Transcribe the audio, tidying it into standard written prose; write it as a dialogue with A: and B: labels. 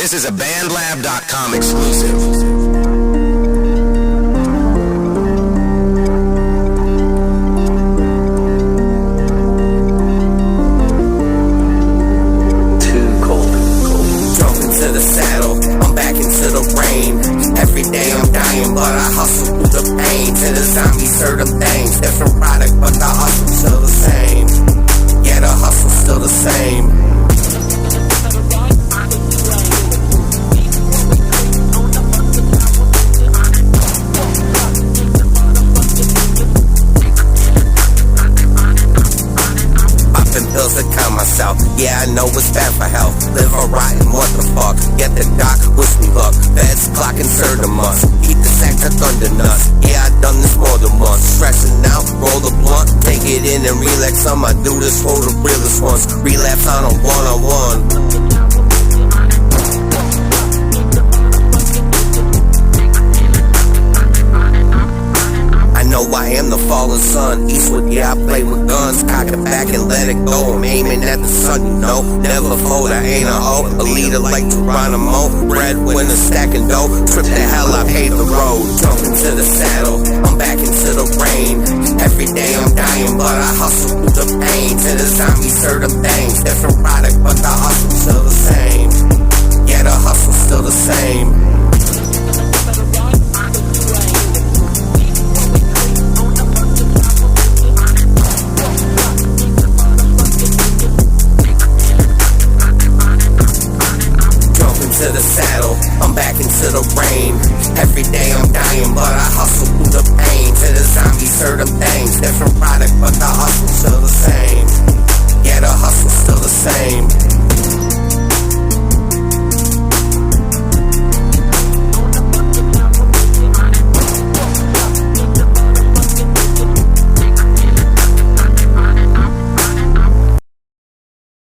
A: This is a BandLab.com exclusive.
B: Every day I'm dying, but I hustle through the pain. To the zombies, certain things. Different product, but the hustle still the same. Yeah, the hustle still the same. Pills to calm myself. Yeah, I know it's bad for health. Live or rotten, what the fuck? Get the doc, wish me luck. Beds clock, insert a must. Eat the sack to thunder nuts. Yeah, I done this more than once. Stressing out, roll the blunt, take it in and relax. I do this for the realest ones. Relapse on a one-on-one. I am the fallen sun. Eastwood, yeah, I play with guns. Cock it back and let it go. I'm aiming at the sun, you know. Never fold, I ain't a hoe. A leader like Geronimo. Breadwinner stacking dough. Trip the hell, I paved the road. Jump into the saddle, I'm back into the rain. Every day I'm dying, but I hustle through the pain. To the zombies, certain things. Different product, but the hustle still the same. Yeah, the hustle still the same. To the saddle, I'm back into the rain. Every day I'm dying, but I hustle through the pain. To the zombies, certain things. Different product, but the hustle still the same. Yeah, the hustle still the same.